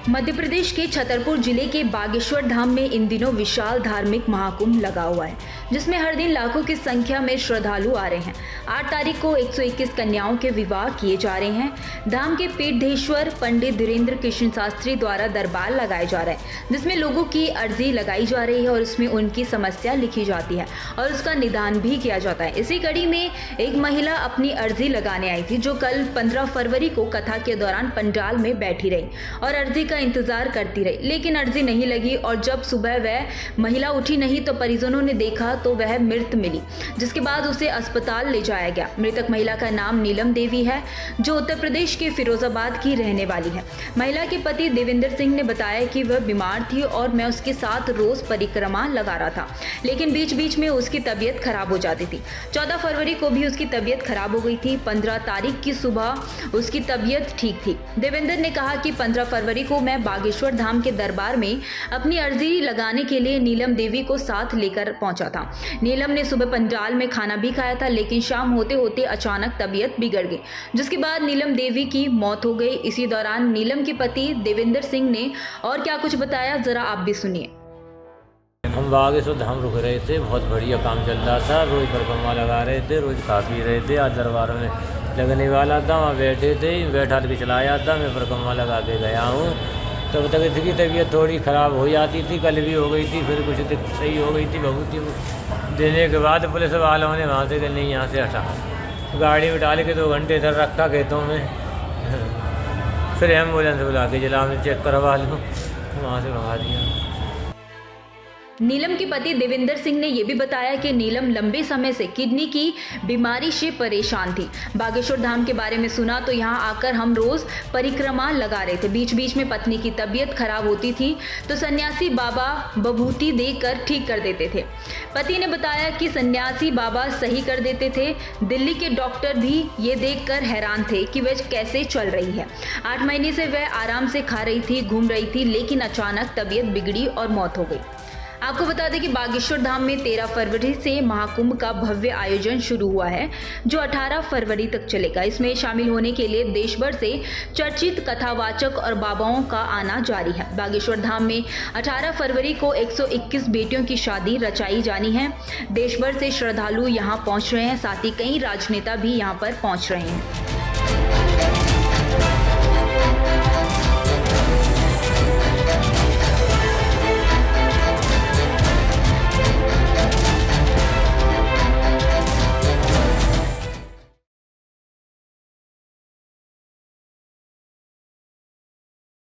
मध्य प्रदेश के छतरपुर जिले के बागेश्वर धाम में इन दिनों विशाल धार्मिक महाकुंभ लगा हुआ है, जिसमें हर दिन लाखों की संख्या में श्रद्धालु आ रहे हैं। 8 तारीख को 121 कन्याओं के विवाह किए जा रहे हैं। धाम के पीठधीश्वर पंडित धीरेन्द्र कृष्ण शास्त्री द्वारा दरबार लगाया जा रहा है, जिसमें लोगों की अर्जी लगाई जा रही है और उसमें उनकी समस्या लिखी जाती है और उसका निदान भी किया जाता है। इसी कड़ी में एक महिला अपनी अर्जी लगाने आई थी, जो कल 15 फरवरी को कथा के दौरान पंडाल में बैठी रही और अर्जी का इंतजार करती रही, लेकिन अर्जी नहीं लगी और जब सुबह वह महिला उठी नहीं तो परिजनों ने देखा तो वह मृत मिली, जिसके बाद उसे अस्पताल ले जाया गया। मृतक महिला का नाम नीलम देवी है, जो उत्तर प्रदेश के फिरोजाबाद की रहने वाली है। महिला के पति देवेंद्र सिंह ने बताया कि वह बीमार थी और मैं उसके साथ रोज परिक्रमा लगा रहा था, लेकिन बीच बीच में उसकी तबीयत खराब हो जाती थी। 14 फरवरी को भी उसकी तबीयत खराब हो गई थी। 15 तारीख की सुबह उसकी तबीयत ठीक थी। देवेंद्र ने कहा कि 15 फरवरी को मैं बागेश्वर धाम के दरबार में अपनी अर्जी लगाने के लिए नीलम देवी को साथ लेकर पहुंचा था। नीलम ने सुबह पंडाल में खाना भी खाया था, लेकिन शाम होते होते अचानक तबीयत बिगड़ गई, जिसके बाद नीलम देवी की मौत हो गई। इसी दौरान नीलम के पति देवेंद्र सिंह ने और क्या कुछ बताया, जरा आप भी सुनिए। हम बागेश्वर धाम रुक रहे थे, बहुत बढ़िया काम चल रहा था, रोज परिक्रमा लगा रहे थे, रोज खा पी रहे थे। आज दरबार में लगने वाला था, वहाँ बैठे थे, बैठा के चलाया था, मैं परिक्रमा लगा के गया हूँ। तब तक इसकी तबीयत थोड़ी ख़राब हो जाती थी, कल भी हो गई थी, फिर कुछ सही हो गई थी। बहुत ही देने के बाद पुलिस वालों ने वहाँ से नहीं, यहाँ से हटा, गाड़ी में डाल के 2 घंटे इधर रखा खेतों में, फिर एम्बुलेंस बुला के जिला में चेक करवा लो, वहाँ से भगा दिया। नीलम के पति देवेंद्र सिंह ने यह भी बताया कि नीलम लंबे समय से किडनी की बीमारी से परेशान थी। बागेश्वर धाम के बारे में सुना तो यहाँ आकर हम रोज परिक्रमा लगा रहे थे। बीच बीच में पत्नी की तबीयत खराब होती थी तो सन्यासी बाबा बभूति देकर ठीक कर देते थे। पति ने बताया कि सन्यासी बाबा सही कर देते थे। दिल्ली के डॉक्टर भी ये देखकर हैरान थे कि वह कैसे चल रही है। 8 महीने से वह आराम से खा रही थी, घूम रही थी, लेकिन अचानक तबीयत बिगड़ी और मौत हो गई। आपको बता दें कि बागेश्वर धाम में 13 फरवरी से महाकुंभ का भव्य आयोजन शुरू हुआ है, जो 18 फरवरी तक चलेगा। इसमें शामिल होने के लिए देश भर से चर्चित कथावाचक और बाबाओं का आना जारी है। बागेश्वर धाम में 18 फरवरी को 121 बेटियों की शादी रचाई जानी है। देश भर से श्रद्धालु यहां पहुंच रहे हैं, साथ ही कई राजनेता भी यहां पर पहुंच रहे हैं।